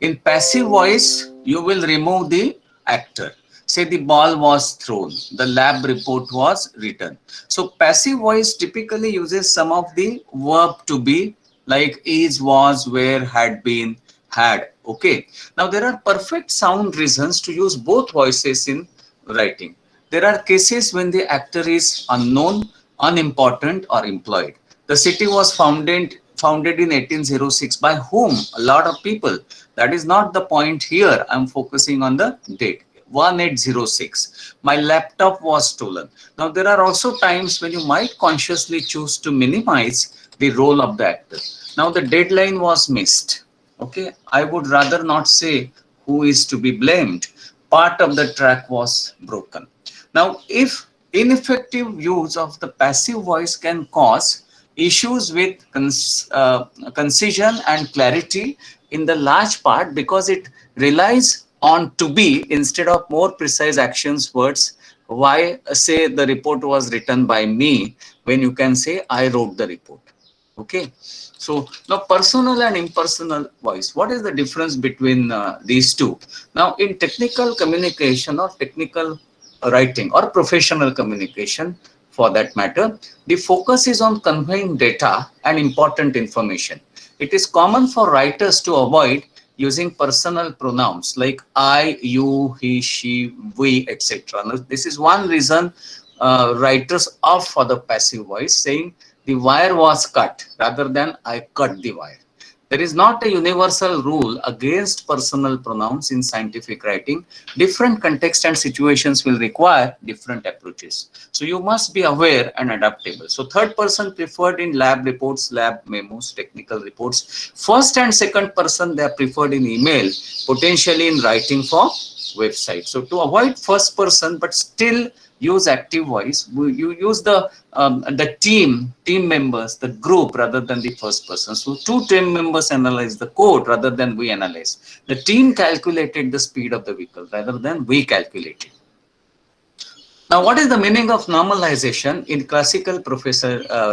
In passive voice, you will remove the actor. Say the ball was thrown, the lab report was written. So passive voice typically uses some of the verb to be, like is, was, were, had been, had. Okay. Now there are perfect sound reasons to use both voices in writing. There are cases when the actor is unknown, unimportant, or employed. The city was founded in 1806 by whom? A lot of people. That is not the point here. I'm focusing on the date. 1806. My laptop was stolen. Now there are also times when you might consciously choose to minimize the role of the actor. Now the deadline was missed. Okay, I would rather not say who is to be blamed. Part of the track was broken. Now, if ineffective use of the passive voice can cause issues with concision and clarity in the large part because it relies on to be instead of more precise actions words. Why say the report was written by me when you can say I wrote the report? Okay, so now personal and impersonal voice, what is the difference between these two? Now in technical communication or technical writing or professional communication for that matter, the focus is on conveying data and important information. It is common for writers to avoid using personal pronouns like I, you, he, she, we, etc. Now, this is one reason writers opt for the passive voice, saying the wire was cut rather than I cut the wire. There is not a universal rule against personal pronouns in scientific writing. Different contexts and situations will require different approaches. So you must be aware and adaptable. So third person preferred in lab reports, lab memos, technical reports. First and second person they are preferred in email, potentially in writing for website. So to avoid first person but still use active voice, you use the team members, the group rather than the first person. So two team members analyze the code rather than we analyze. The team calculated the speed of the vehicle rather than we calculated. Now, what is the meaning of normalization in classical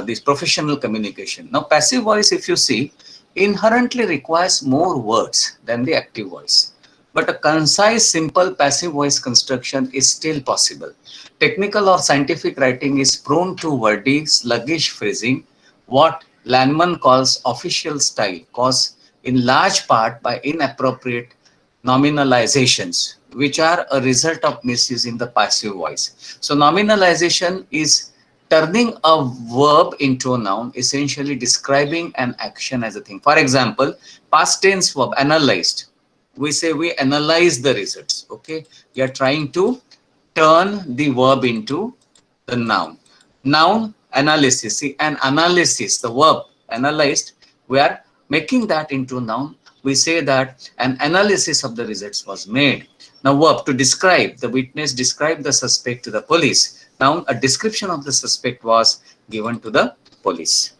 this professional communication? Now, passive voice, if you see, inherently requires more words than the active voice. But a concise, simple passive voice construction is still possible. Technical or scientific writing is prone to wordy, sluggish phrasing, what Landman calls official style, caused in large part by inappropriate nominalizations, which are a result of misusing the passive voice. So nominalization is turning a verb into a noun, essentially describing an action as a thing. For example, past tense verb, analyzed. We say we analyze the results. Okay, we are trying to turn the verb into the noun. Noun analysis. See, an analysis, the verb analyzed, we are making that into noun. We say that an analysis of the results was made. Now, verb to describe. The witness described the suspect to the police. Now, a description of the suspect was given to the police.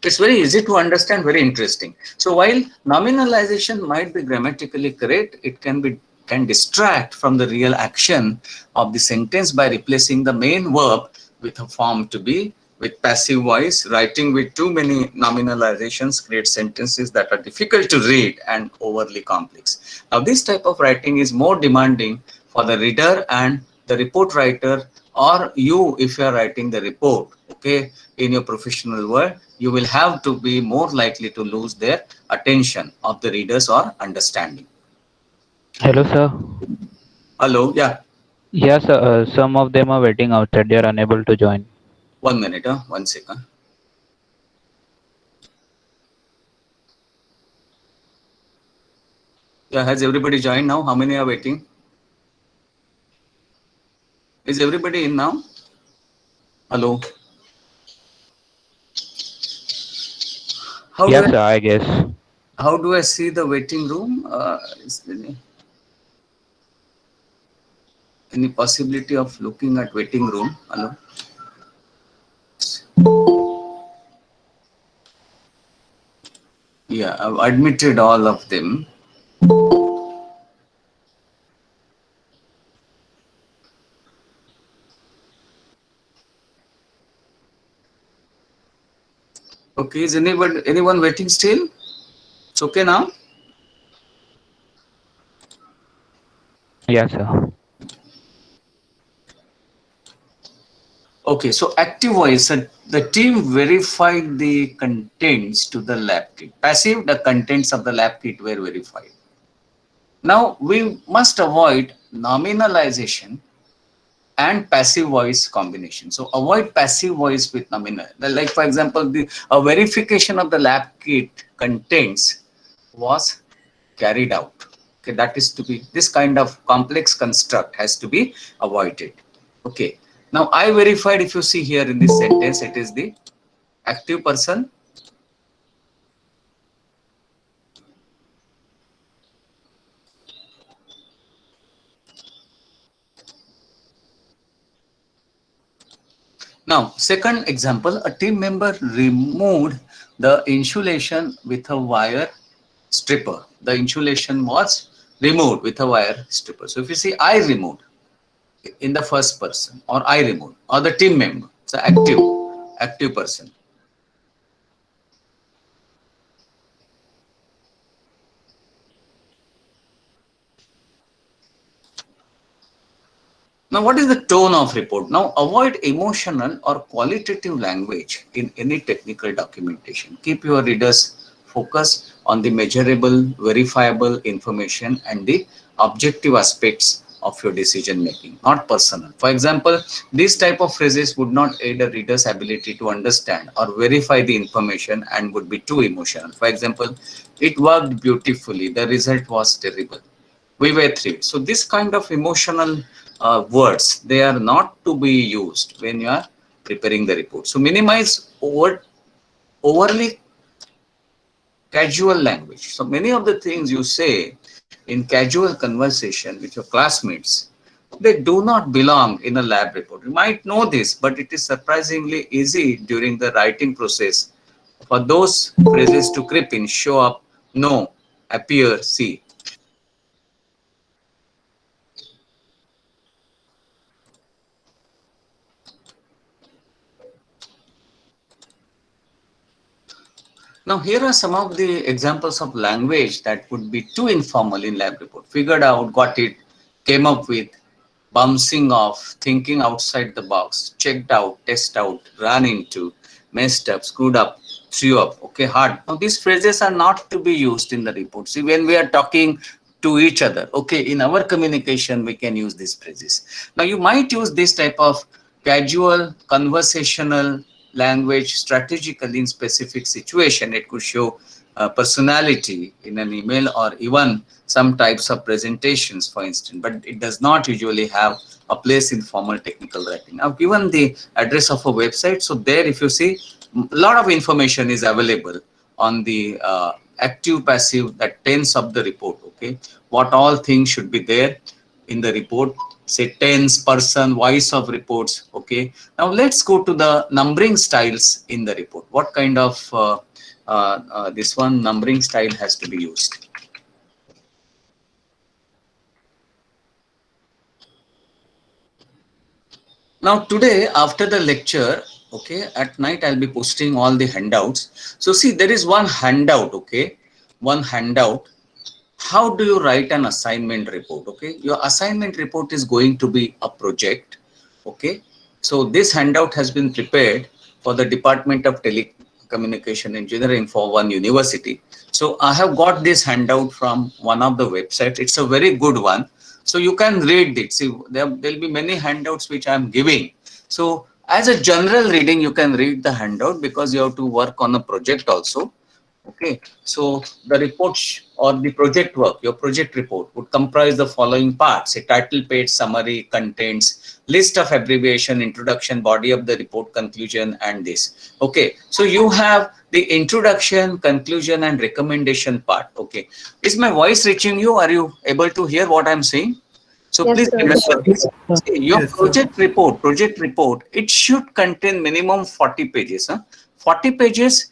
It's very easy to understand, very interesting. So while nominalization might be grammatically correct, it can distract from the real action of the sentence by replacing the main verb with a form to be. With passive voice, writing with too many nominalizations creates sentences that are difficult to read and overly complex. Now, this type of writing is more demanding for the reader and the report writer, or you if you are writing the report. Okay, in your professional world, you will have to be more likely to lose their attention of the readers or understanding. Hello, sir. Hello, yeah, Yes, some of them are waiting outside. They are unable to join. 1 minute, 1 second. Yeah, has everybody joined now? How many are waiting? Is everybody in now? Hello. How do Yes, I sir, I guess. see the waiting room? Is there any possibility of looking at waiting room? Hello. Yeah, I've admitted all of them. Okay, is anyone waiting still? It's okay now. Yes, sir. Okay, so active voice, the team verified the contents to the lab kit. Passive, the contents of the lab kit were verified. Now we must avoid nominalization and passive voice combination. So avoid passive voice with nominal. Like for example, the a verification of the lab kit contents was carried out. Okay, that is to be, this kind of complex construct has to be avoided. Okay. Now I verified, if you see here in this sentence, it is the active person. Now, second example, a team member removed the insulation with a wire stripper. The insulation was removed with a wire stripper. So if you see I removed in the first person, or I removed, or the team member, so active person. Now, what is the tone of report? Now, avoid emotional or qualitative language in any technical documentation. Keep your readers focused on the measurable, verifiable information and the objective aspects of your decision making, not personal. For example, these type of phrases would not aid a reader's ability to understand or verify the information and would be too emotional. For example, it worked beautifully, the result was terrible, we were three. So this kind of emotional words, they are not to be used when you are preparing the report. So minimize overly casual language. So many of the things you say in casual conversation with your classmates, they do not belong in a lab report. You might know this, but it is surprisingly easy during the writing process for those phrases to creep in, show up, know, appear, see. Now, here are some of the examples of language that would be too informal in lab report. Figured out, got it, came up with, bouncing off, thinking outside the box, checked out, test out, ran into, messed up, screwed up, threw up, okay, hard. Now, these phrases are not to be used in the report. See, when we are talking to each other, okay, in our communication, we can use these phrases. Now, you might use this type of casual, conversational language strategically in specific situation. It could show personality in an email or even some types of presentations, for instance, but it does not usually have a place in formal technical writing. I've given the address of a website. So there, if you see, a lot of information is available on the active passive, that tense of the report. Okay, what all things should be there in the report, say tense, person, voice of reports. Okay, now let's go to the numbering styles in the report. What kind of this one numbering style has to be used? Now today after the lecture, okay, at night I'll be posting all the handouts. So see, there is one handout, okay, one handout. How do you write an assignment report? Okay, your assignment report is going to be a project. Okay, so this handout has been prepared for the Department of Telecommunication Engineering for one university. So I have got this handout from one of the websites. It's a very good one. So you can read it. See, there'll be many handouts which I'm giving. So as a general reading, you can read the handout because you have to work on a project also. Okay, so the report or the project work, your project report would comprise the following parts: a title page, summary, contents, list of abbreviation, introduction, body of the report, conclusion, and this. Okay, so you have the introduction, conclusion, and recommendation part. Okay, is my voice reaching you? Are you able to hear what I'm saying? So Yes, please sir. remember this. See, your Yes, sir. project report, it should contain minimum 40 pages. Huh? 40 pages,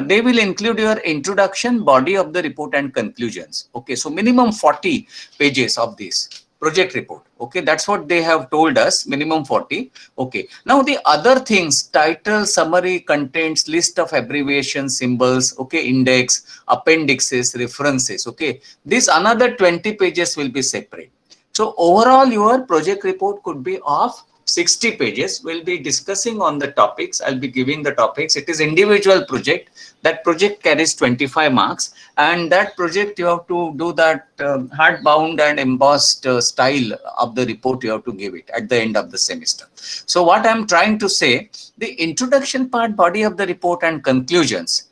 they will include your introduction, body of the report, and conclusions. Okay, so minimum 40 pages of this. project report. Okay, that's what they have told us, minimum 40. Okay, now the other things, title, summary, contents, list of abbreviations, symbols, okay, index, appendixes, references, okay, this another 20 pages will be separate. So overall your project report could be of 60 pages. We'll be discussing on the topics. I'll be giving the topics. It is individual project. That project carries 25 marks, and that project you have to do that hardbound and embossed style of the report. You have to give it at the end of the semester. So what I'm trying to say, the introduction part, body of the report, and conclusions,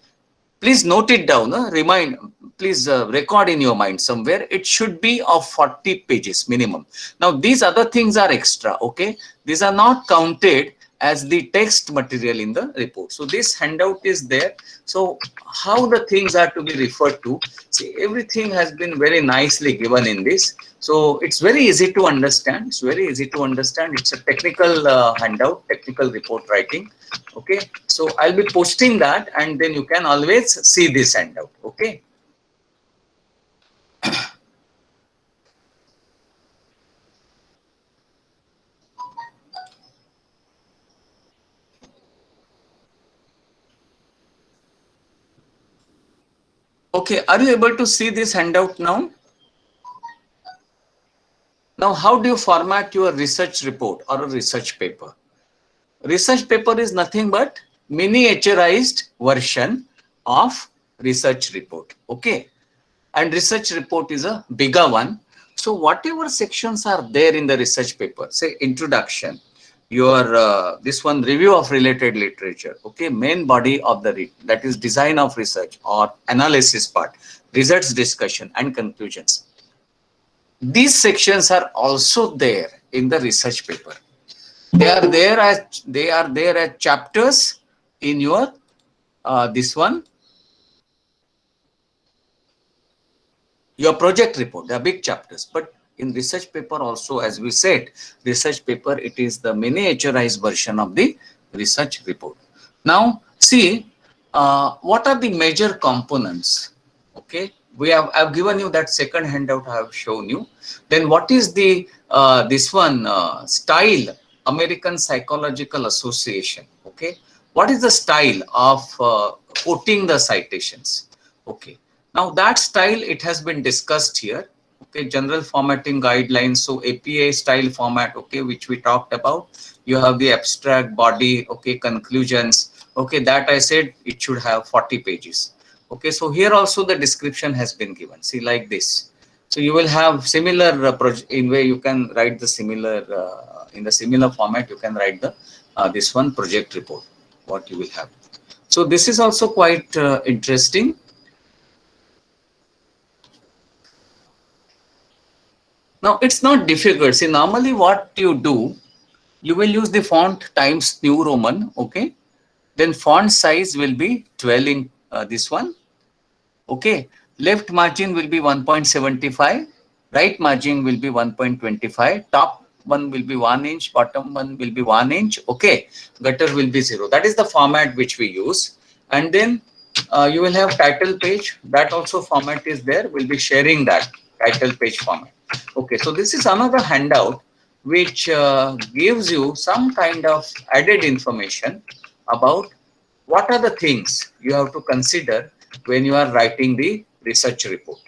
please note it down, please record in your mind somewhere. It should be of 40 pages minimum. Now these other things are extra, okay, these are not counted as the text material in the report. So this handout is there. So how the things are to be referred to, see, everything has been very nicely given in this. So it's very easy to understand. It's very easy to understand. It's a technical handout, technical report writing. Okay, so I'll be posting that, and then you can always see this handout. Okay. Okay, are you able to see this handout now? Now, how do you format your research report or a research paper? Research paper is nothing but miniaturized version of research report. Okay, and research report is a bigger one. So whatever sections are there in the research paper, say introduction, your this one, review of related literature, okay, main body of the that is design of research or analysis part, results discussion, and conclusions. These sections are also there in the research paper. They are there as chapters in your this one, your project report. They are big chapters, but in research paper also, as we said, research paper, it is the miniaturized version of the research report. Now see, what are the major components? Okay, I've given you that second handout I have shown you. Then what is the this one, style, American Psychological Association. Okay, what is the style of quoting the citations? Okay, now that style, it has been discussed here. Okay, general formatting guidelines. So APA style format, okay, which we talked about. You have the abstract, body, okay, conclusions. Okay, that I said it should have 40 pages. Okay, so here also the description has been given. See, like this. So you will have similar in way you can write the similar in the similar format. You can write the this one, project report. What you will have. So this is also quite interesting. Now it's not difficult. See, normally what you do, you will use the font Times New Roman. Okay, then font size will be 12 in this one. Okay, left margin will be 1.75, right margin will be 1.25, top one will be 1 inch, bottom one will be 1 inch. Okay, gutter will be 0. That is the format which we use. And then you will have title page. That also format is there. We'll be sharing that title page format. Okay, so this is another handout which gives you some kind of added information about what are the things you have to consider when you are writing the research report.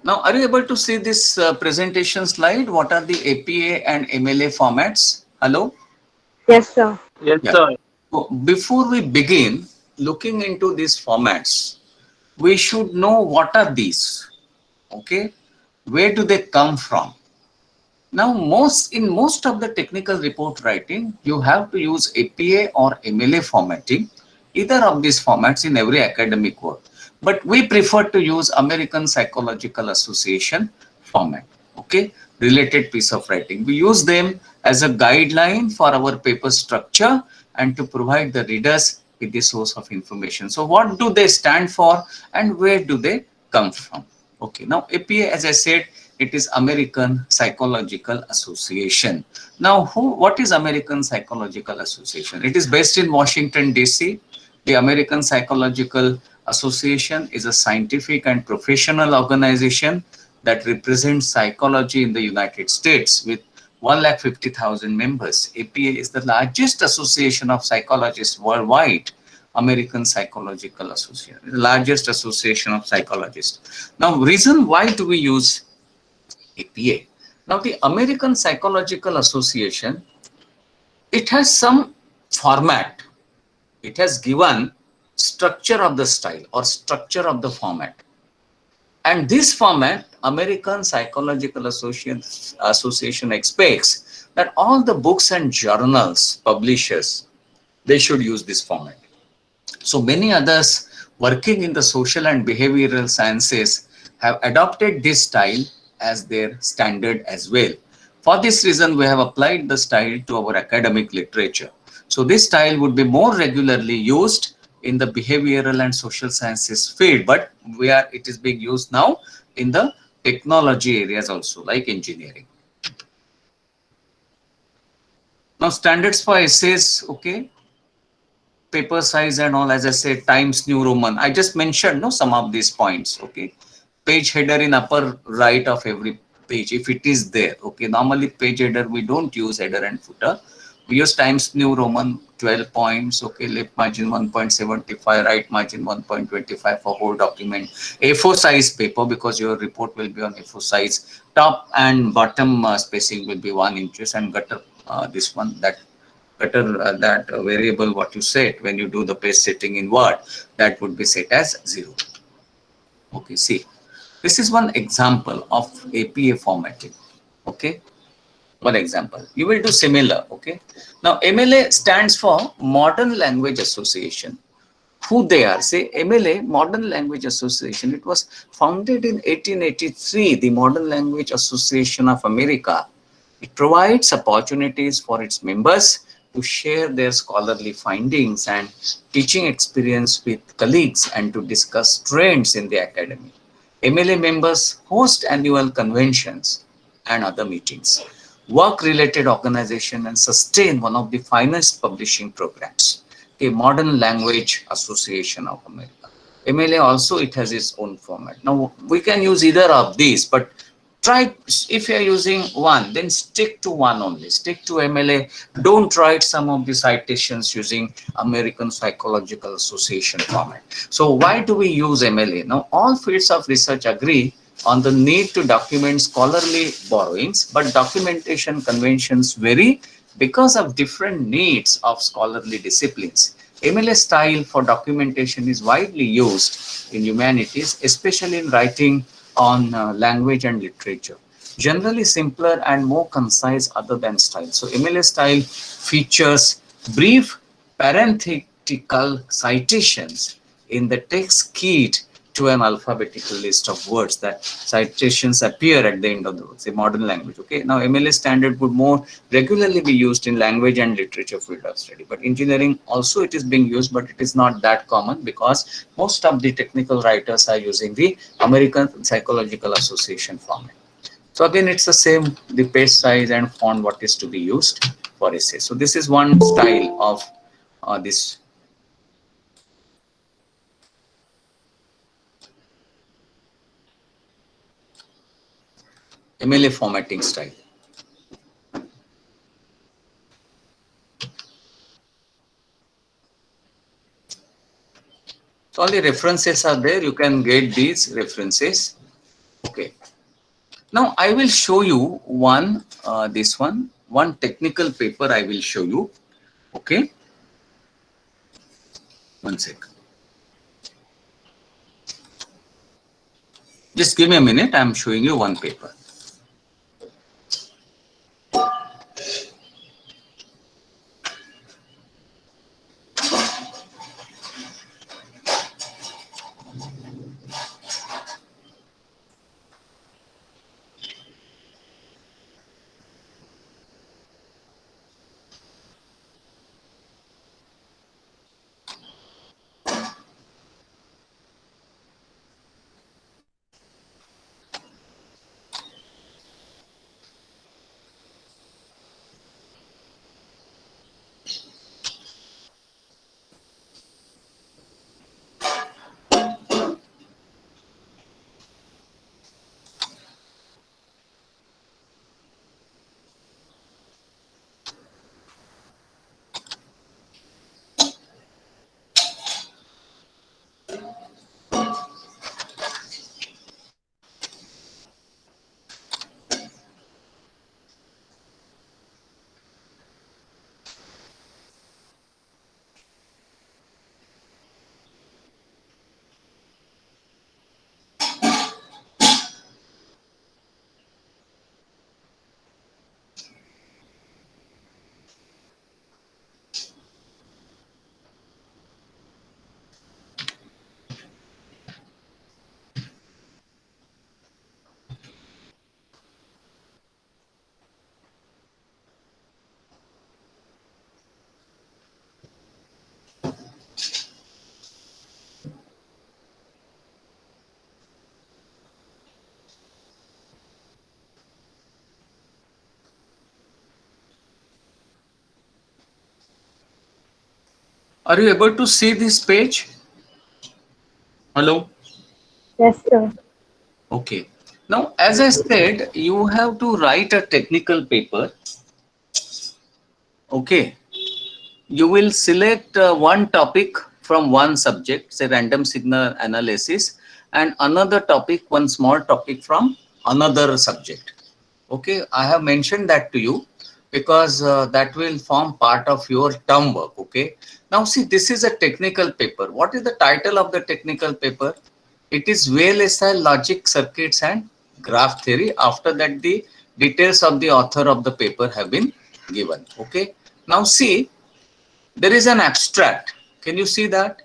Now, are you able to see this presentation slide? What are the APA and MLA formats? Hello? Yes, sir. Yes, Yeah. sir. So before we begin looking into these formats, we should know what are these. Okay? Where do they come from? Now, in most of the technical report writing, you have to use APA or MLA formatting, either of these formats in every academic work. But we prefer to use American Psychological Association format, okay, related piece of writing. We use them as a guideline for our paper structure and to provide the readers with the source of information. So what do they stand for and where do they come from? Okay, now APA, as I said, It is American Psychological Association. Now, what is American Psychological Association? It is based in Washington, D.C. The American Psychological Association is a scientific and professional organization that represents psychology in the United States with 150,000 members. APA is the largest association of psychologists worldwide. American Psychological Association, the largest association of psychologists. Now, reason why do we use APA? Now, the American Psychological Association, it has some format. It has given structure of the style or structure of the format. And this format, American Psychological Association expects that all the books and journals, publishers, they should use this format. So many others working in the social and behavioral sciences have adopted this style as their standard as well. For this reason, we have applied the style to our academic literature. So this style would be more regularly used in the behavioral and social sciences field, but it is being used now in the technology areas also, like engineering. Now, standards for essays, okay, paper size and all, as I said, Times New Roman. I just mentioned some of these points. Okay, page header in upper right of every page, if it is there. Okay, normally page header we don't use header and footer. We use Times New Roman 12 points. Okay, left margin 1.75, right margin 1.25 for whole document. A4 size paper because your report will be on A4 size. Top and bottom spacing will be 1 inches and gutter this one that variable what you set when you do the page setting in Word, that would be set as 0. Okay, see, this is one example of APA formatting. Okay, one example. You will do similar. Okay, now MLA stands for Modern Language Association. Who they are? Say MLA, Modern Language Association. It was founded in 1883, the Modern Language Association of America. It provides opportunities for its members to share their scholarly findings and teaching experience with colleagues and to discuss trends in the academy. MLA members host annual conventions and other meetings, work-related organization, and sustain one of the finest publishing programs, the Modern Language Association of America. MLA also, it has its own format. Now, we can use either of these, but try, if you're using one, then stick to one only. Stick to MLA. Don't write some of the citations using American Psychological Association format. So why do we use MLA? Now, all fields of research agree on the need to document scholarly borrowings, but documentation conventions vary because of different needs of scholarly disciplines. MLA style for documentation is widely used in humanities, especially in writing on language and literature. Generally simpler and more concise other than style. So MLA style features brief parenthetical citations in the text keyed to an alphabetical list of words. That citations appear at the end of the word, say modern language. Okay, now MLA standard would more regularly be used in language and literature field of study, but engineering also it is being used, but it is not that common because most of the technical writers are using the American Psychological Association format. So again, it's the same, the page size and font what is to be used for essay. So this is one style of this MLA formatting style. So all the references are there. You can get these references. Okay. Now I will show you one technical paper I will show you. Okay. One sec. Just give me a minute. I'm showing you one paper. Are you able to see this page? Hello? Yes, sir. Okay. Now, as I said, you have to write a technical paper. Okay. You will select one topic from one subject, say random signal analysis, and another topic, one small topic from another subject. Okay. I have mentioned that to you because that will form part of your term work. Okay. Now, see, this is a technical paper. What is the title of the technical paper? It is VLSI logic circuits and graph theory. After that, the details of the author of the paper have been given. Okay. Now, see, there is an abstract. Can you see that?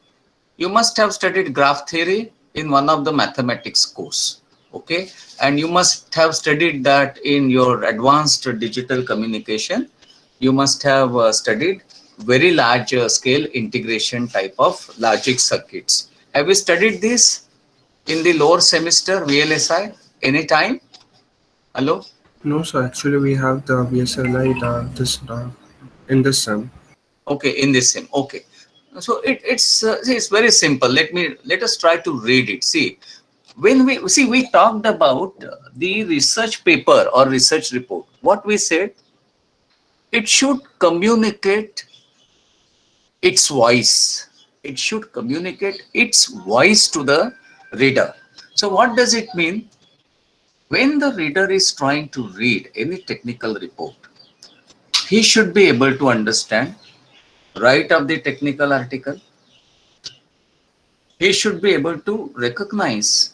You must have studied graph theory in one of the mathematics course. Okay. And you must have studied that in your advanced digital communication. You must have studied very large scale integration type of logic circuits. Have you studied this in the lower semester VLSI anytime? Hello? No, sir. Actually, we have the VSLI this in this sem. Okay, in this sim. Okay. So it's very simple. Let us try to read it. See, when we talked about the research paper or research report. What we said, it should communicate its voice. It should communicate its voice to the reader. So what does it mean? When the reader is trying to read any technical report, he should be able to understand right of the technical article. He should be able to recognize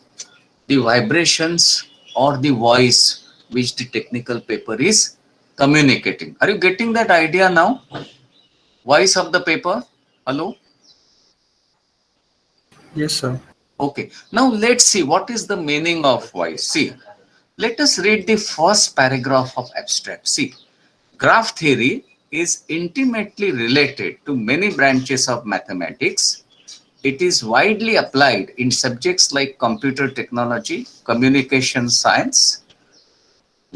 the vibrations or the voice which the technical paper is communicating. Are you getting that idea now? Voice of the paper? Hello? Yes, sir. Okay. Now let's see what is the meaning of voice. See, let us read the first paragraph of abstract. See, graph theory is intimately related to many branches of mathematics. It is widely applied in subjects like computer technology, communication science.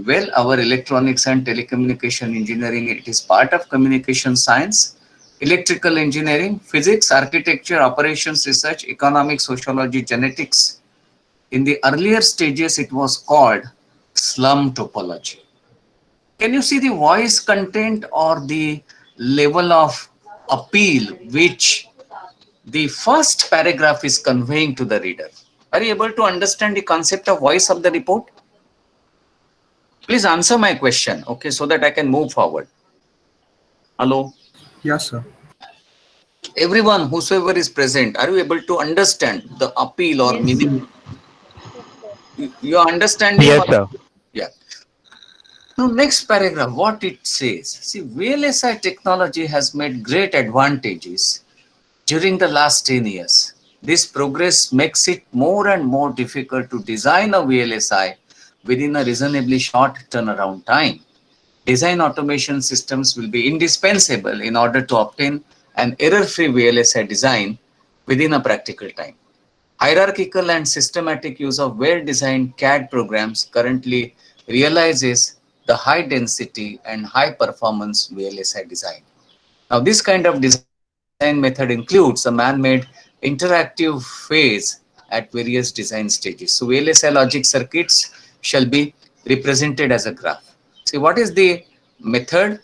Well, our electronics and telecommunication engineering, it is part of communication science, electrical engineering, physics, architecture, operations research, economics, sociology, genetics. In the earlier stages, it was called slum topology. Can you see the voice content or the level of appeal which the first paragraph is conveying to the reader? Are you able to understand the concept of voice of the report? Please answer my question, okay, so that I can move forward. Hello? Yes, sir. Everyone, whosoever is present, are you able to understand the appeal or Yes, sir. meaning? Yes, sir. You are understanding? Yes, Or, sir. yeah. Now, next paragraph, what it says. See, VLSI technology has made great advantages during the last 10 years. This progress makes it more and more difficult to design a VLSI within a reasonably short turnaround time. Design automation systems will be indispensable in order to obtain an error-free VLSI design within a practical time. Hierarchical and systematic use of well-designed CAD programs currently realizes the high density and high performance VLSI design. Now, this kind of design method includes a man-made interactive phase at various design stages. So, VLSI logic circuits shall be represented as a graph. See, what is the method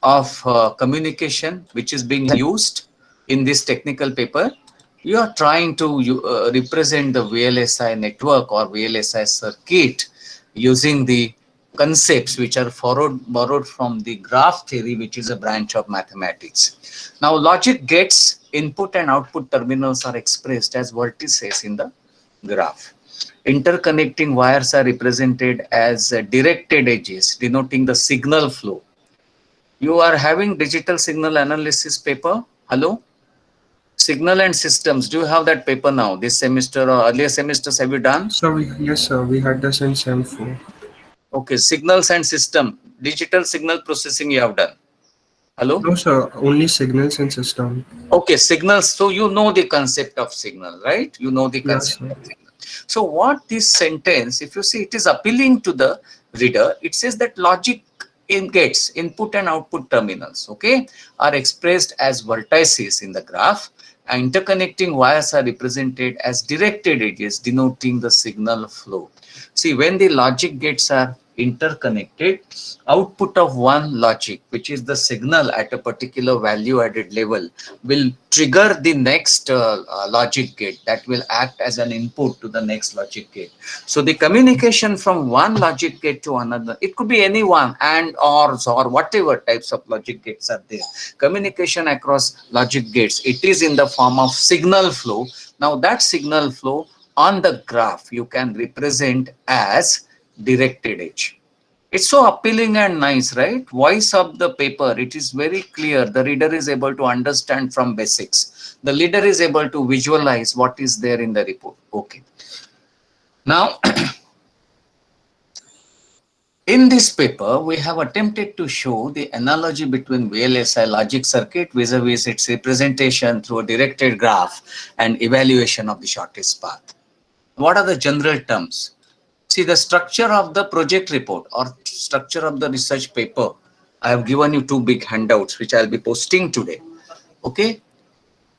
of communication which is being used in this technical paper? You are trying to represent the VLSI network or VLSI circuit using the concepts which are borrowed from the graph theory, which is a branch of mathematics. Now, logic gates, input and output terminals are expressed as vertices in the graph. Interconnecting wires are represented as directed edges, denoting the signal flow. You are having digital signal analysis paper. Hello? Signal and systems. Do you have that paper now? This semester or earlier semesters have you done? Yes, sir. We had this in sem 4. Okay, signals and system. Digital signal processing you have done. Hello? No, sir. Only signals and system. Okay, signals. So you know the concept of signal, right? You know the Yes, concept sir. of signal. So what this sentence, if you see, it is appealing to the reader. It says that logic in gates, input and output terminals, okay, are expressed as vertices in the graph. Interconnecting wires are represented as directed edges denoting the signal flow. See, when the logic gates are interconnected, output of one logic, which is the signal at a particular value added level, will trigger the next logic gate that will act as an input to the next logic gate. So the communication from one logic gate to another, it could be any one, and ors or whatever types of logic gates are there. Communication across logic gates, it is in the form of signal flow. Now that signal flow on the graph you can represent as directed edge. It's so appealing and nice, right? Voice of the paper, it is very clear. The reader is able to understand from basics. The leader is able to visualize what is there in the report. Okay. Now, in this paper, we have attempted to show the analogy between VLSI logic circuit vis-a-vis its representation through a directed graph and evaluation of the shortest path. What are the general terms? See, the structure of the project report or structure of the research paper, I have given you two big handouts which I'll be posting today. Okay,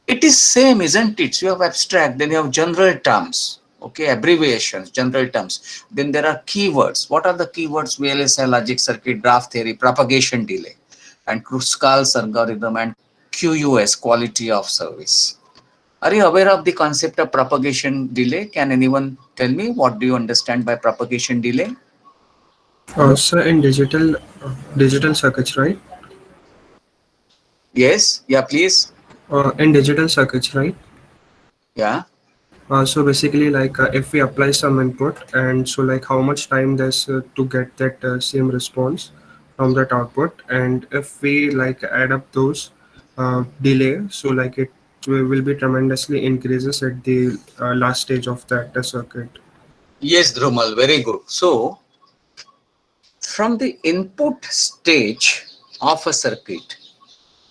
it is same, isn't it? So you have abstract, then you have general terms, okay, abbreviations, general terms. Then there are keywords. What are the keywords? VLSI logic circuit, graph theory, propagation delay, and Kruskal's algorithm, and QUS, quality of service. Are you aware of the concept of propagation delay? Can anyone tell me what do you understand by propagation delay? So in digital circuits, right? Yes, yeah, please. In digital circuits, right? Yeah. So basically, like if we apply some input, and so like how much time there's to get that same response from that output, and if we like add up those delay, so like it will be tremendously increases at the last stage of that circuit. Yes, Dhrumal, very good. So, from the input stage of a circuit,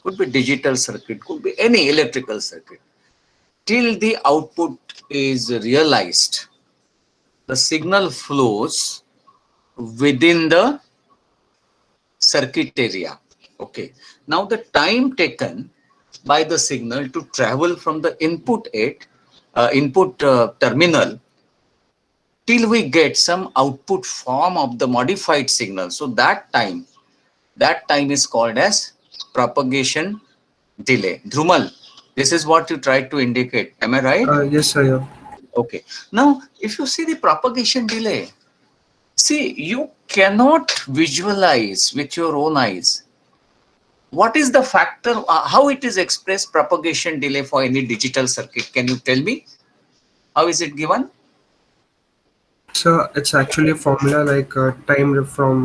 could be digital circuit, could be any electrical circuit, till the output is realized, the signal flows within the circuit area. Okay. Now the time taken by the signal to travel from the input terminal till we get some output form of the modified signal. So that time is called as propagation delay. Dhrumal, this is what you tried to indicate. Am I right? Yes, sir. Okay. Now, if you see the propagation delay, see, you cannot visualize with your own eyes what is the factor, how it is expressed propagation delay for any digital circuit. Can you tell me? How is it given? So it's actually a formula like time from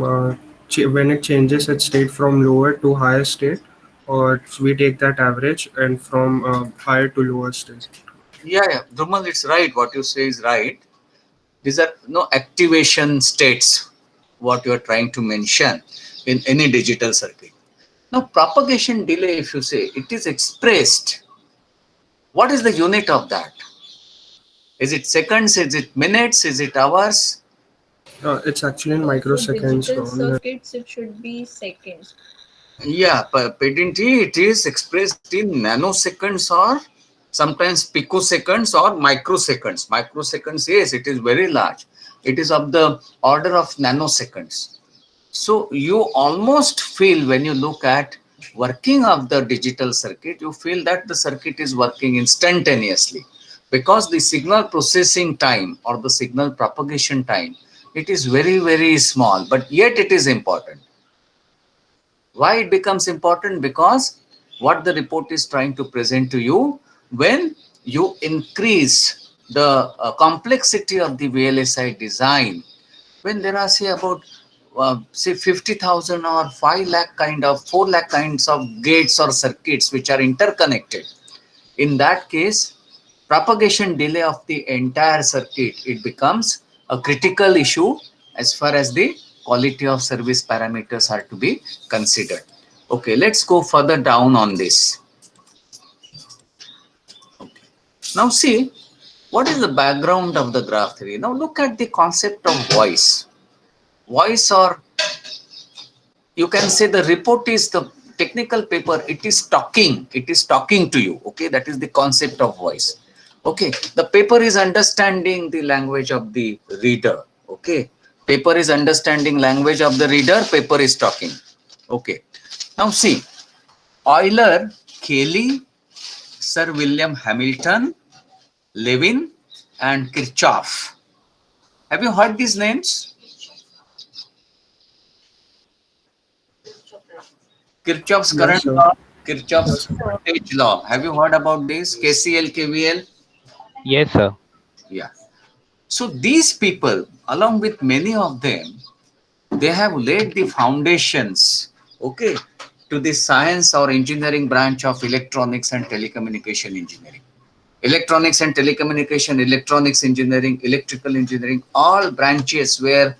when it changes its state from lower to higher state, or we take that average and from higher to lower state. Yeah. Dhumal, it's right. What you say is right. These are no activation states, what you are trying to mention in any digital circuit. Now, propagation delay, if you say, it is expressed. What is the unit of that? Is it seconds? Is it minutes? Is it hours? It's actually in For microseconds. digital So circuits, it should be seconds. Yeah, patently it is expressed in nanoseconds or sometimes picoseconds or microseconds. Microseconds, yes, it is very large. It is of the order of nanoseconds. So you almost feel when you look at working of the digital circuit, you feel that the circuit is working instantaneously because the signal processing time or the signal propagation time, it is very, very small, but yet it is important. Why it becomes important? Because what the report is trying to present to you, when you increase the complexity of the VLSI design, when there are say about say 50,000 or 5 lakh kind of 4 lakh kinds of gates or circuits which are interconnected, in that case propagation delay of the entire circuit, it becomes a critical issue as far as the quality of service parameters are to be considered. Okay, let's go further down on this. Okay. Now see, what is the background of the graph theory? Now look at the concept of voice. Voice or you can say the report is the technical paper. It is talking to you. Okay, that is the concept of voice. Okay, the paper is understanding the language of the reader. Okay, paper is understanding language of the reader, paper is talking. Okay, now see, Euler, Cayley, Sir William Hamilton, Levin, and Kirchhoff. Have you heard these names? Kirchhoff's Yes, current sir. law, Kirchhoff's Yes, sir. voltage law. Have you heard about this? KCL, KVL? Yes, sir. Yeah. So these people, along with many of them, they have laid the foundations, okay, to the science or engineering branch of electronics and telecommunication engineering. Electronics and telecommunication, electronics engineering, electrical engineering, all branches where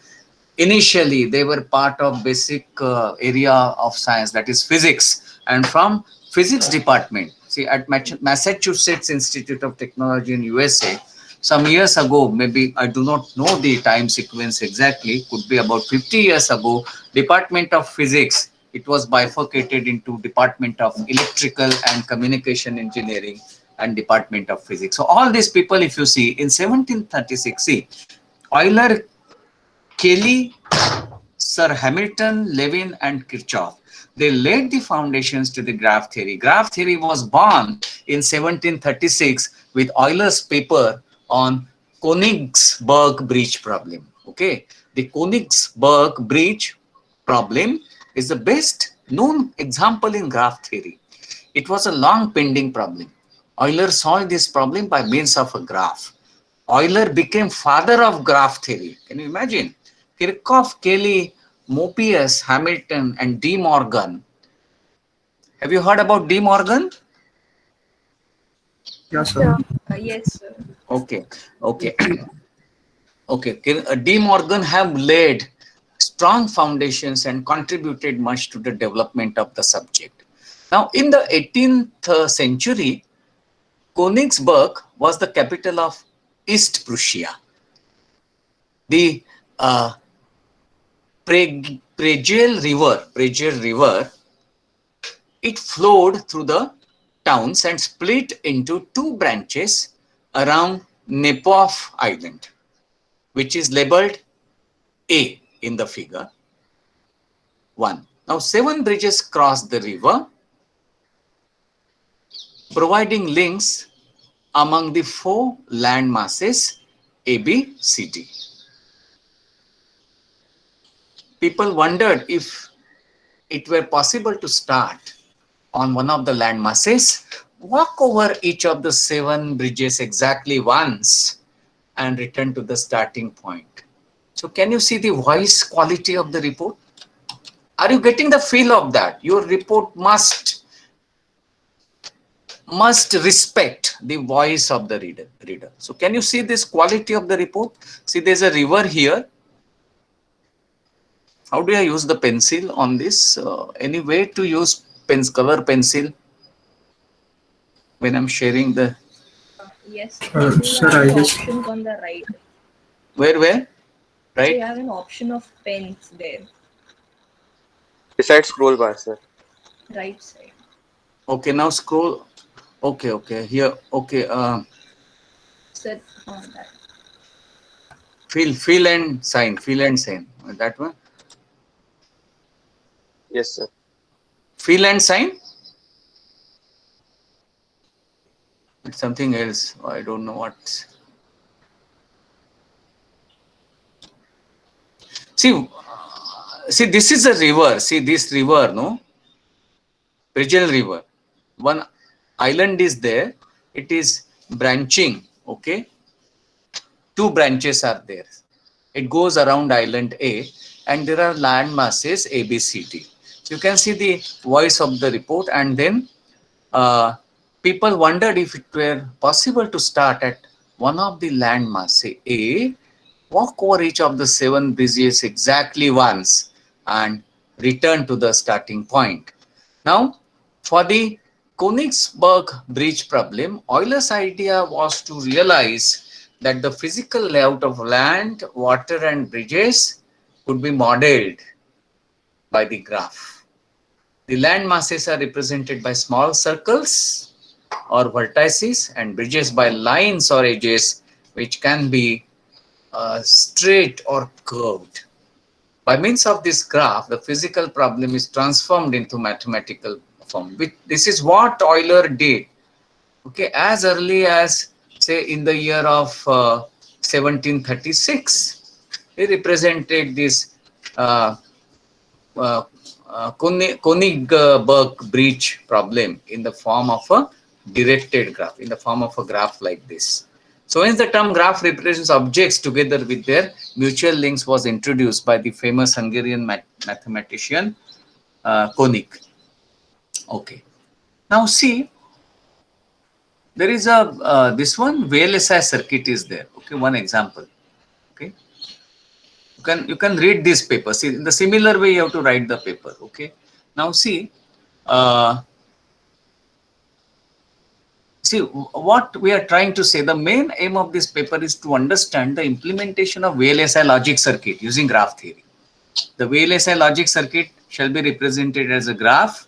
initially they were part of basic area of science, that is physics. And from physics department, see, at Massachusetts Institute of Technology in USA, some years ago, maybe I do not know the time sequence exactly, could be about 50 years ago, Department of Physics, it was bifurcated into Department of Electrical and Communication Engineering and Department of Physics. So all these people, if you see, in 1736, see, Euler, Cayley, Sir Hamilton, Levin, and Kirchhoff, they laid the foundations to the graph theory. Graph theory was born in 1736 with Euler's paper on Königsberg bridge problem. Okay, the Königsberg bridge problem is the best known example in graph theory. It was a long pending problem. Euler solved this problem by means of a graph. Euler became father of graph theory. Can you imagine? Kirchhoff, Cayley, Mobius, Hamilton, and De Morgan. Have you heard about De Morgan? Yes, sir. Yes, sir. Okay, okay, okay. De Morgan have laid strong foundations and contributed much to the development of the subject. Now, in the 18th century, Königsberg was the capital of East Prussia. The Prager River, it flowed through the towns and split into two branches around Nepov Island, which is labeled A in the figure 1. Now, 7 bridges cross the river, providing links among the 4 land masses A, B, C, D. People wondered if it were possible to start on one of the land masses, walk over each of the 7 bridges exactly once, and return to the starting point. So can you see the voice quality of the report? Are you getting the feel of that? Your report must respect the voice of the reader. So can you see this quality of the report? See, there's a river here. How do I use the pencil on this? Any way to use color pencil when I'm sharing the, Yes, sir. You Sir, have I the guess. options on the right. where, So you right? have an option of pens there, Besides scroll bar, sir. right side. Okay, now scroll. Okay, here. Okay, Sir, on that. fill and sign, that one. Yes, sir. Fill and sign. It's something else. I don't know what. See, this is a river. See this river, no? Bridgel River. One island is there. It is branching. Okay, 2 branches are there. It goes around island A, and there are land masses A, B, C, D. So you can see the voice of the report, and then people wondered if it were possible to start at one of the land mass A, walk over each of the 7 bridges exactly once, and return to the starting point. Now, for the Königsberg bridge problem, Euler's idea was to realize that the physical layout of land, water, and bridges could be modeled by the graph. The land masses are represented by small circles or vertices, and bridges by lines or edges which can be straight or curved. By means of this graph, the physical problem is transformed into mathematical form. This is what Euler did. Okay, as early as say in the year of 1736, he represented this Königsberg bridge problem in the form of a directed graph, in the form of a graph like this. So hence the term graph represents objects together with their mutual links was introduced by the famous Hungarian mathematician Koenig. Okay. Now see, there is a this one VLSI circuit is there. Okay, one example. Okay, you can read this paper. See, in the similar way you have to write the paper. Okay. Now see, see what we are trying to say. The main aim of this paper is to understand the implementation of VLSI logic circuit using graph theory. The VLSI logic circuit shall be represented as a graph.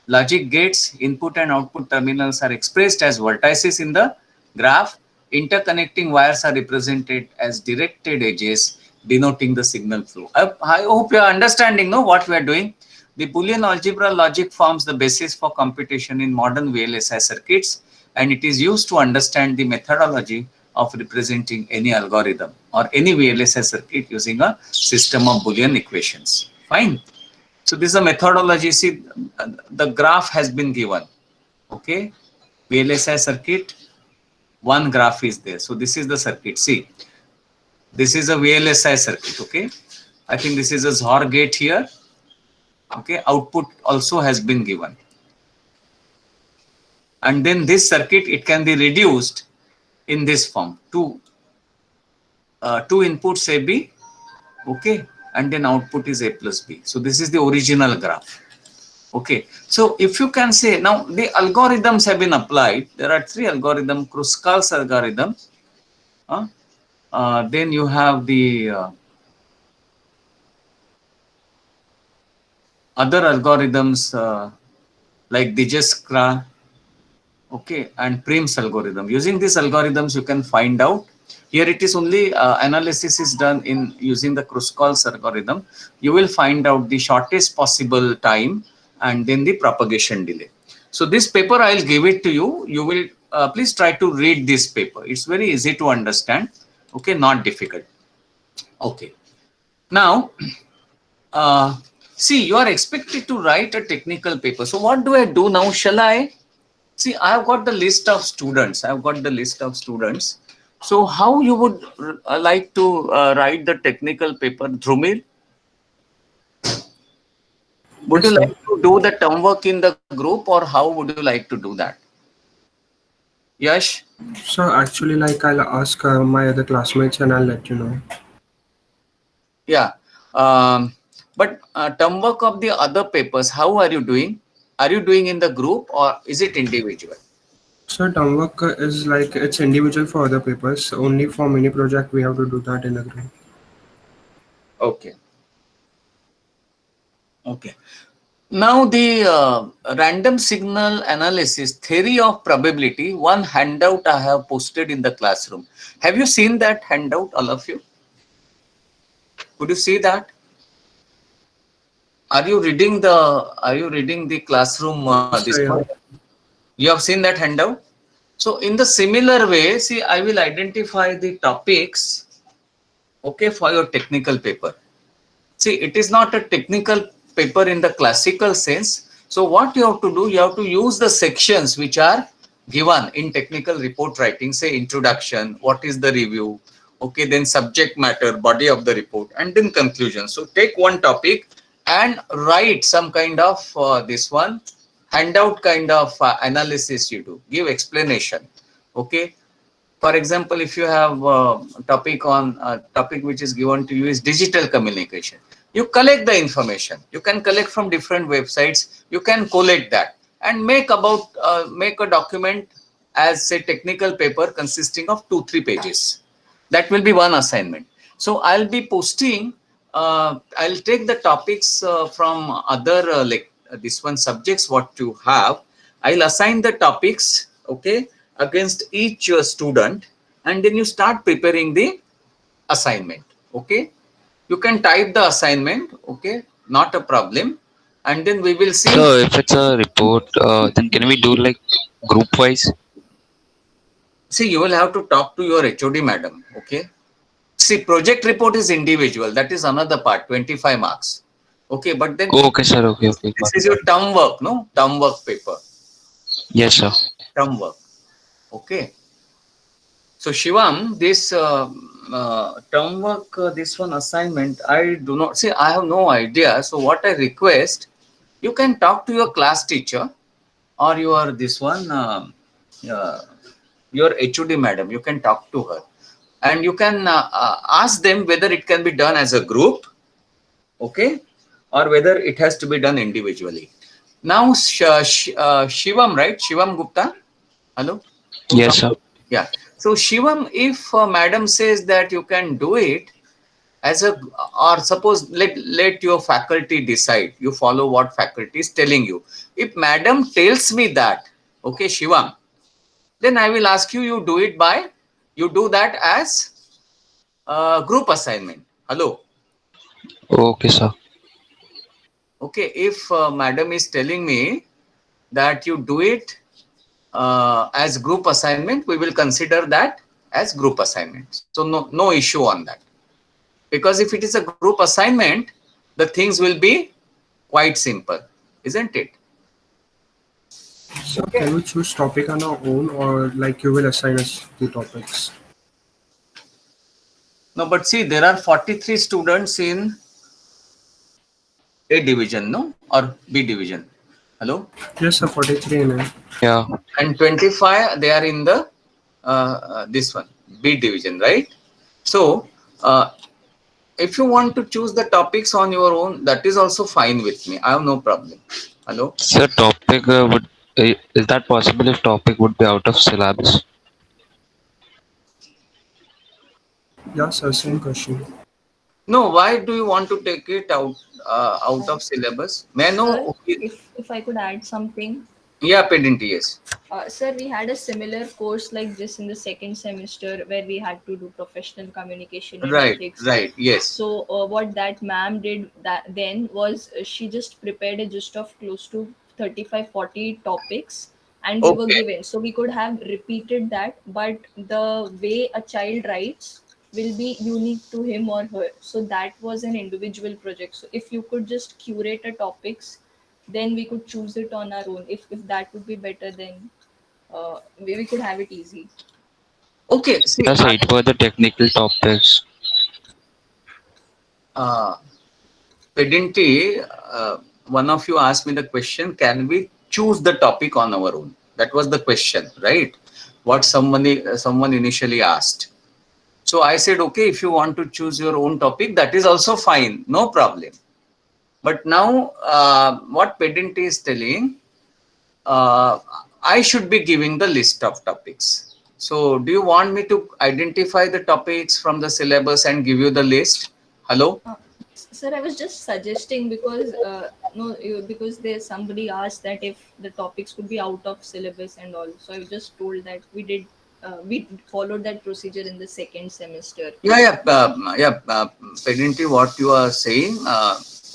Logic gates, input and output terminals are expressed as vertices in the graph. Interconnecting wires are represented as directed edges denoting the signal flow. I hope you are understanding what we are doing. The Boolean algebra logic forms the basis for computation in modern VLSI circuits, and it is used to understand the methodology of representing any algorithm or any VLSI circuit using a system of Boolean equations. Fine. So this is a methodology. See, the graph has been given. Okay, VLSI circuit, one graph is there. So this is the circuit. See, this is a VLSI circuit. Okay, I think this is a XOR gate here. Okay, output also has been given. And then this circuit, it can be reduced in this form. Two inputs A, B. Okay, and then output is A plus B. So this is the original graph. Okay, so if you can say, now the algorithms have been applied. There are three algorithms: Kruskal's algorithm. Then you have the other algorithms like Dijkstra's, okay, and Prim's algorithm. Using these algorithms, you can find out. Here it is only analysis is done in using the Kruskal's algorithm. You will find out the shortest possible time and then the propagation delay. So this paper, I'll give it to you. You will please try to read this paper. It's very easy to understand. Okay, not difficult. Okay. Now, see, you are expected to write a technical paper. So what do I do now? Shall I? See, I have got the list of students. So how you would like to write the technical paper, Dhrumil? Would you like to do the term work in the group, or how would you like to do that? Yash? So actually, like, I'll ask my other classmates and I'll let you know. Yeah. But term work of the other papers, how are you doing? Are you doing in the group or is it individual? So term work is like, it's individual for other papers. Only for mini project we have to do that in a group. Okay. Okay. Now the random signal analysis theory of probability, one handout I have posted in the classroom. Have you seen that handout, all of you? Could you see that? Are you reading the classroom this one? You have seen that handout? So in the similar way, see, I will identify the topics, okay, for your technical paper. See, it is not a technical paper in the classical sense. So what you have to do, you have to use the sections which are given in technical report writing, say introduction, what is the review, okay, then subject matter, body of the report, and then conclusion. So take one topic and write some kind of this one handout kind of analysis you do, give explanation, okay. For example, if you have a topic on topic which is given to you is digital communication, you collect the information. You can collect from different websites. You can collect that and make a document as a technical paper consisting of 2-3 pages. That will be one assignment. So I'll be posting I'll take the topics from other this one subjects what you have. I'll assign the topics, okay, against each student, and then you start preparing the assignment. Okay, you can type the assignment. Okay, not a problem, and then we will see. So if it's a report, then can we do like group wise? See, you will have to talk to your HOD madam. Okay. See, project report is individual. That is another part, 25 marks. Okay, but then Oh, okay, sir. Okay, okay. this is your term work, no? Term work paper. Yes, sir. Term work. Okay. So Shivam, this term work, this one assignment, I do not see. I have no idea. So what I request, you can talk to your class teacher or your this one, your HOD madam. You can talk to her, and you can ask them whether it can be done as a group, okay, or whether it has to be done individually. Now, Shivam, right? Shivam Gupta. Hello. Yes, sir. Yeah. So Shivam, if madam says that you can do it as a, or suppose let your faculty decide. You follow what faculty is telling you. If madam tells me that, okay, Shivam, then I will ask you. You do that as group assignment. Hello. Okay, sir. Okay. If madam is telling me that you do it as group assignment, we will consider that as group assignment. So no issue on that. Because if it is a group assignment, the things will be quite simple, isn't it? So can we choose topic on our own, or like you will assign us the topics? No, but see, there are 43 students in A division, no? Or B division. Hello? Yes, sir, 43 in it. Yeah. And 25, they are in the this one, B division, right? So, if you want to choose the topics on your own, that is also fine with me. I have no problem. Hello? Sir, topic would is that possible if topic would be out of syllabus? Yeah, sir, same question. No, why do you want to take it out of syllabus? May I Sir, know? if I could add something. Yeah, pedantry, yes. Sir, we had a similar course like this in the second semester where we had to do professional communication and Right, ethics. right, yes. So what that ma'am did that then was she just prepared a gist of close to 35-40 topics and we were Okay. given. So we could have repeated that, but the way a child writes will be unique to him or her. So that was an individual project. So if you could just curate a topics, then we could choose it on our own. If that would be better, then we could have it easy. Okay, see, Yes, sir. It were the technical topics. pedantry, one of you asked me the question, can we choose the topic on our own? That was the question, right? What someone initially asked. So I said, okay, if you want to choose your own topic, that is also fine, no problem. But now, what pedantry is telling, I should be giving the list of topics. So do you want me to identify the topics from the syllabus and give you the list? Hello? Sir, I was just suggesting because because there's somebody asked that if the topics could be out of syllabus and all. So I just told that we followed that procedure in the second semester. Yeah. Pedantry, what you are saying,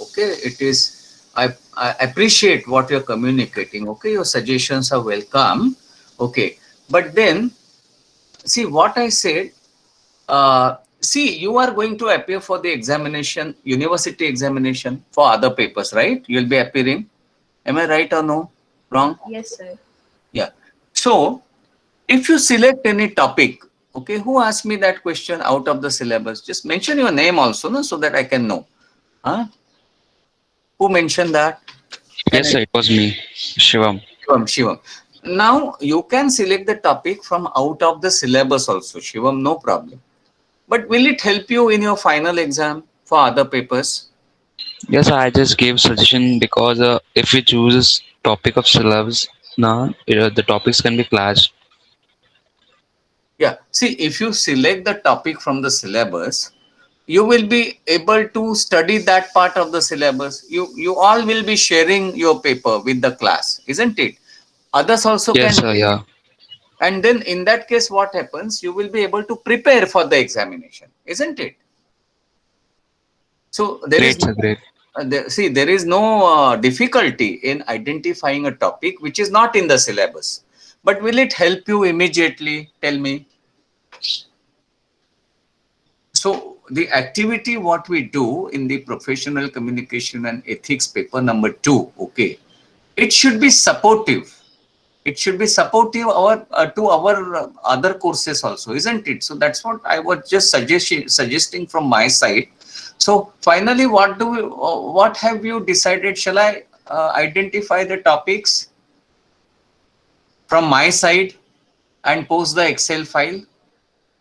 okay, it is. I appreciate what you're communicating. Okay, your suggestions are welcome. Okay, but then see what I said. See, you are going to appear for the examination, university examination for other papers, right? You'll be appearing. Am I right or no? Wrong? Yes, sir. Yeah. So, if you select any topic, okay, who asked me that question out of the syllabus? Just mention your name also, no, so that I can know. Huh? Who mentioned that? Yes, sir. It was me, Shivam. Shivam. Now, you can select the topic from out of the syllabus also, Shivam, no problem. But will it help you in your final exam for other papers? Yes, I just gave suggestion because if we choose topic of syllabus, now the topics can be clashed. Yeah. See, if you select the topic from the syllabus, you will be able to study that part of the syllabus. You all will be sharing your paper with the class, isn't it? Others also can. Yes, sir. Yeah. And then in that case, what happens? You will be able to prepare for the examination, isn't it? So there is Great, sir. Great. see, there is no difficulty in identifying a topic which is not in the syllabus. But will it help you immediately? Tell me. So the activity what we do in the professional communication and ethics paper number 2, okay, it should be supportive. It should be supportive to our other courses also, isn't it? So that's what I was just suggesting from my side. So finally, what have you decided? Shall I identify the topics from my side and post the Excel file,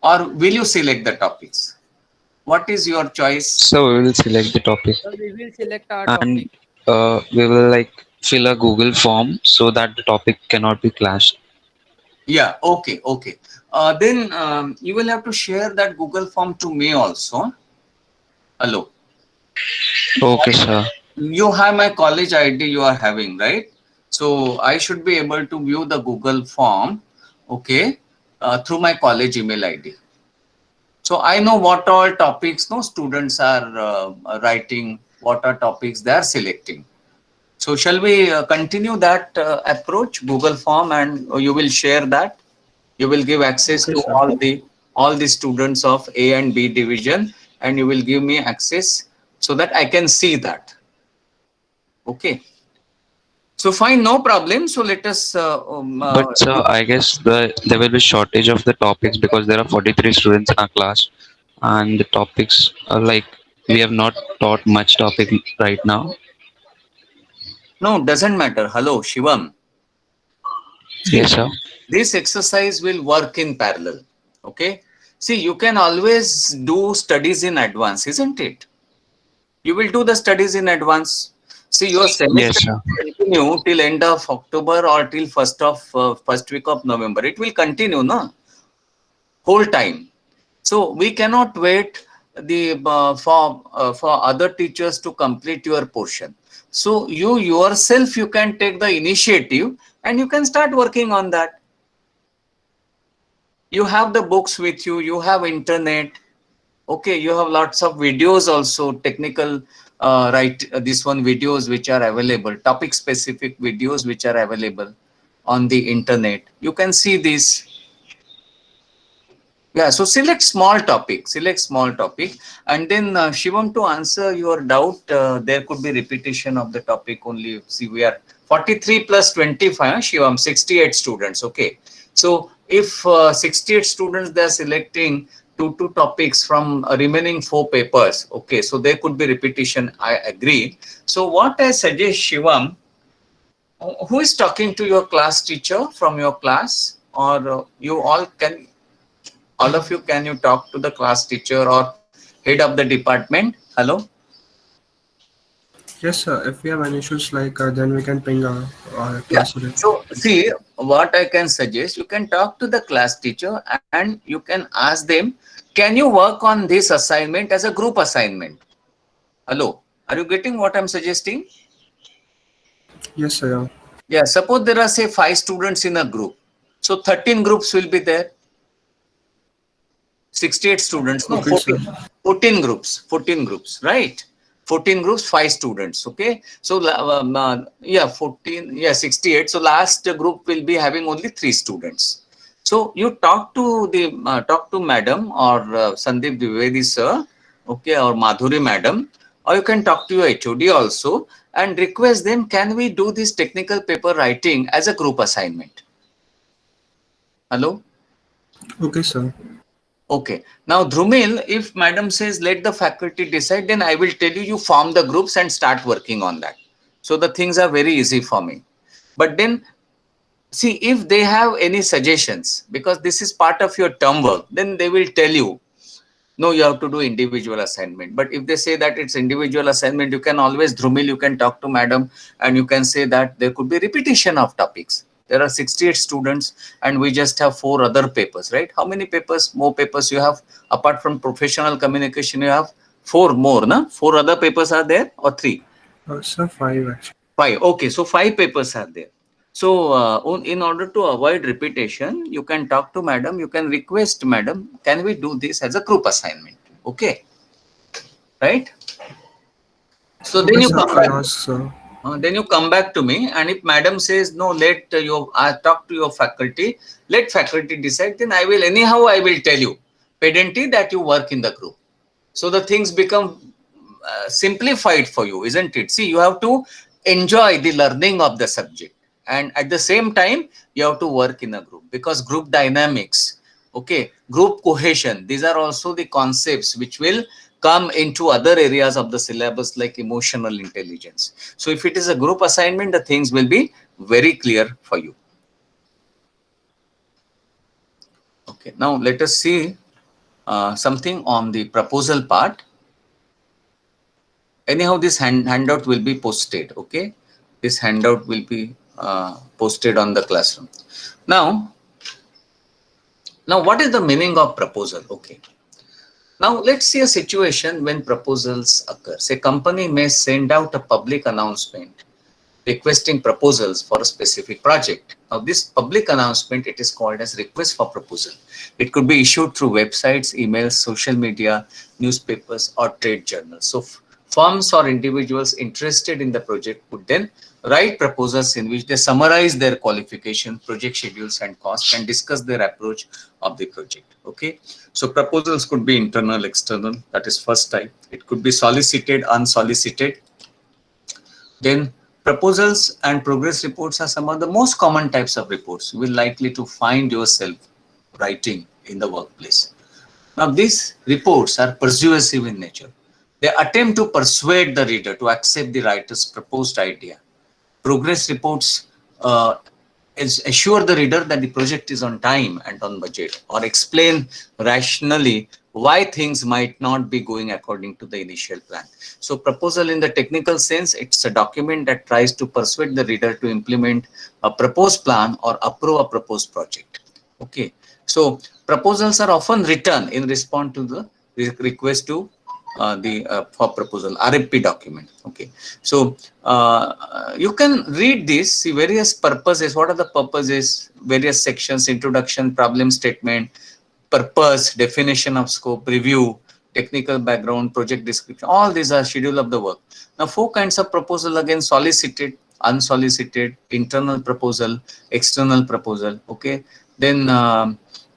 or will you select the topics? What is your choice? So we will select the topic So we will select our and topic. we will like fill a Google form so that the topic cannot be clashed. Yeah, okay, okay. Then you will have to share that Google form to me also. Hello. Okay, sir. You have my college ID you are having, right? So I should be able to view the Google form, okay, through my college email ID. So I know what all topics no students are writing, what are topics they are selecting. So shall we continue that approach, Google form, and you will share that? You will give access Okay, to sir. all the students of A and B division, and you will give me access so that I can see that. Okay. So fine, no problem. So let us. But sir, I guess there will be shortage of the topics because there are 43 students in our class, and the topics are like we have not taught much topic right now. No, doesn't matter. Hello, Shivam. See, Yes, sir. this exercise will work in parallel. Okay. See, you can always do studies in advance, isn't it? You will do the studies in advance. See, your semester Yes, sir. will continue till end of October or till first week of November. It will continue, no, whole time. So we cannot wait for other teachers to complete your portion. So you yourself you can take the initiative and you can start working on that. You have the books with you. You have internet. Okay, you have lots of videos also, technical this one videos which are available, topic specific videos which are available on the internet. You can see this. Yeah, so select small topic, and then Shivam, to answer your doubt, there could be repetition of the topic only. See, we are 43 plus 25, Shivam, 68 students. Okay, so if 68 students they are selecting two topics from remaining 4 papers, okay, so there could be repetition. I agree. So what I suggest, Shivam, who is talking to your class teacher from your class, or you all can? All of you, can you talk to the class teacher or head of the department? Hello? Yes, sir. If we have any issues, like then we can ping our Yeah. class leader. So see, what I can suggest, you can talk to the class teacher and you can ask them, can you work on this assignment as a group assignment? Hello? Are you getting what I'm suggesting? Yes, sir. Yeah. Yeah, suppose there are say 5 students in a group. So 13 groups will be there. 68 students, no, Okay, 14, sir. 14 groups, right? 14 groups, 5 students, okay? So, yeah, 14, yeah, 68. So, last group will be having only 3 students. So, you talk to madam or Sandeep Dwivedi sir, okay, or Madhuri madam, or you can talk to your HOD also and request them, can we do this technical paper writing as a group assignment? Hello? Okay, sir. Okay. Now, Dhrumil, if madam says let the faculty decide, then I will tell you, you form the groups and start working on that. So the things are very easy for me. But then, see, if they have any suggestions, because this is part of your term work, then they will tell you, no, you have to do individual assignment. But if they say that it's individual assignment, you can always, Dhrumil, you can talk to madam and you can say that there could be repetition of topics. There are 68 students and we just have 4 other papers, right? How many papers, more papers you have? Apart from professional communication, you have 4 more, na? 4 other papers are there or 3? Sir, 5 actually. 5. Okay, so 5 papers are there. So in order to avoid repetition, you can talk to madam, you can request madam, can we do this as a group assignment? Okay, right? So then you Sir, come I'll back. ask, sir. Then you come back to me, and if madam says no, let you talk to your faculty, let faculty decide, then I will tell you pedantry that you work in the group. So the things become simplified for you, isn't it? See, you have to enjoy the learning of the subject, and at the same time you have to work in a group, because group dynamics, okay, group cohesion, these are also the concepts which will come into other areas of the syllabus like emotional intelligence. So if it is a group assignment, the things will be very clear for you. Okay, now let us see something on the proposal part. Anyhow, this handout will be posted. Okay, this handout will be posted on the classroom. Now what is the meaning of proposal? Okay, now let's see a situation when proposals occur. Say company may send out a public announcement requesting proposals for a specific project. Now this public announcement, it is called as request for proposal. It could be issued through websites, emails, social media, newspapers, or trade journals. So firms or individuals interested in the project would then write proposals in which they summarize their qualification, project schedules and costs, and discuss their approach of the project. Okay, so proposals could be internal, external, that is first type. It could be solicited, unsolicited. Then proposals and progress reports are some of the most common types of reports you will likely to find yourself writing in the workplace. Now these reports are persuasive in nature. They attempt to persuade the reader to accept the writer's proposed idea. Progress reports assure the reader that the project is on time and on budget, or explain rationally why things might not be going according to the initial plan. So proposal in the technical sense, it's a document that tries to persuade the reader to implement a proposed plan or approve a proposed project. Okay, so proposals are often written in response to the request to for proposal, RFP document. Okay, so you can read this, see various purposes. What are the purposes? Various sections: introduction, problem statement, purpose, definition of scope, review, technical background, project description. All these are schedule of the work. Now 4 kinds of proposal again: solicited, unsolicited, internal proposal, external proposal. Okay, then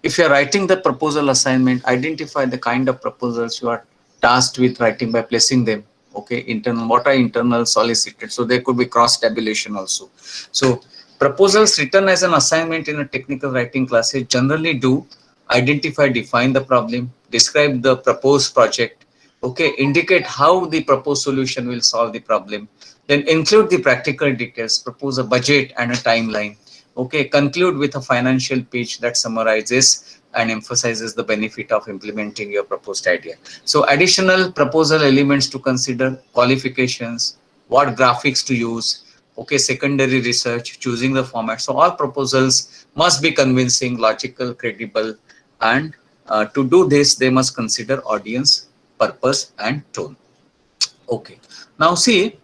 if you are writing the proposal assignment, identify the kind of proposals you are tasked with writing by placing them. Okay, internal, what are internal, solicited? So there could be cross tabulation also. So proposals written as an assignment in a technical writing classes generally do identify, define the problem, describe the proposed project, okay, indicate how the proposed solution will solve the problem, then include the practical details, propose a budget and a timeline, okay, conclude with a financial pitch that summarizes and emphasizes the benefit of implementing your proposed idea. So additional proposal elements to consider: qualifications, what graphics to use, okay, secondary research, choosing the format. So all proposals must be convincing, logical, credible, and to do this, they must consider audience, purpose, and tone. Okay, now see,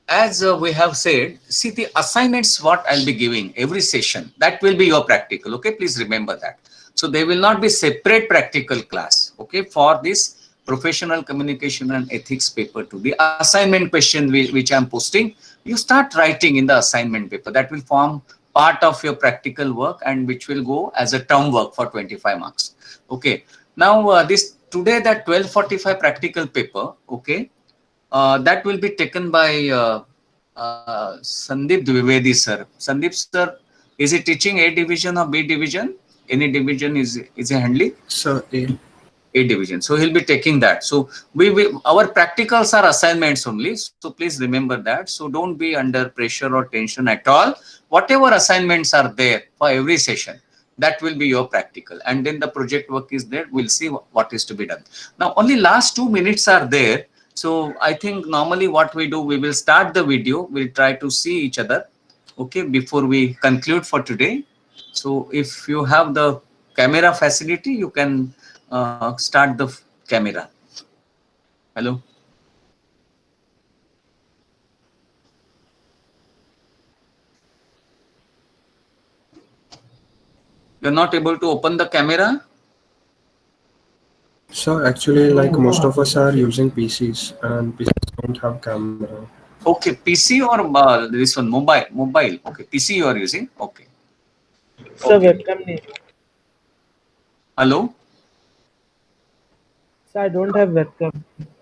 as we have said, see the assignments what I'll be giving every session, that will be your practical. Okay, please remember that. So there will not be separate practical class, okay, for this professional communication and ethics paper. To the assignment question which I'm posting, you start writing in the assignment paper. That will form part of your practical work and which will go as a term work for 25 marks. Okay, now this today that 1245 practical paper, okay, that will be taken by Sandeep Dwivedi sir. Sandeep sir, is he teaching A division or B division? Any division is he handling? Sir, A. A division. So he'll be taking that. So our practicals are assignments only. So please remember that. So don't be under pressure or tension at all. Whatever assignments are there for every session, that will be your practical. And then the project work is there. We'll see what is to be done. Now only last 2 minutes are there. So I think normally what we do, we will start the video. We'll try to see each other. okay, before we conclude for today. So if you have the camera facility, you can start the camera. Hello. You're not able to open the camera? So actually, like most of us are using PCs, and PCs don't have camera. Okay, PC or this one mobile? Mobile. Okay, PC you are using. Okay. Sir, Okay. webcam nahi. Hello. Sir, I don't have webcam.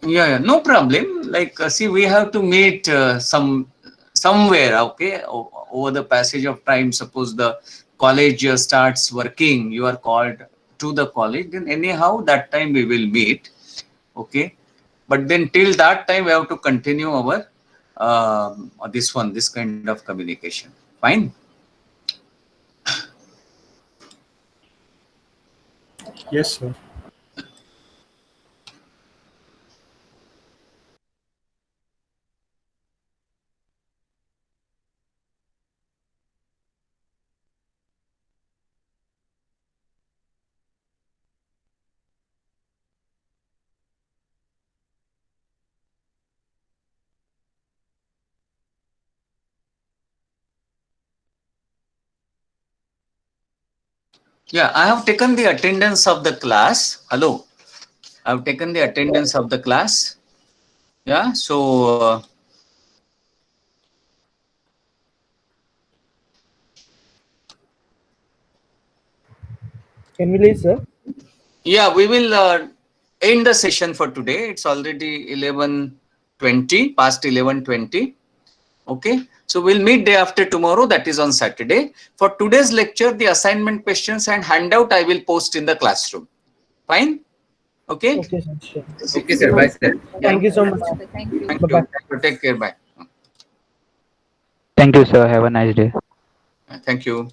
Yeah, no problem. Like, see, we have to meet somewhere. Okay, over the passage of time. Suppose the college starts working, you are called to the college. Then anyhow, that time we will meet. Okay, but then till that time we have to continue our this kind of communication. Fine. Yes, sir. Yeah, I have taken the attendance of the class. Hello. I have taken the attendance of the class. Yeah, so Can we leave, sir? yeah, we will end the session for today. It's already 11:20, past 11:20. Okay, so we'll meet day after tomorrow, that is on Saturday. For today's lecture, the assignment questions and handout I will post in the classroom. Fine? Okay? Okay, sir. Sure. Okay, sir. Bye, sir. Thank you so much. Thank you. Thank Bye-bye. you. Take care. Bye. Thank you, sir. Have a nice day. Thank you.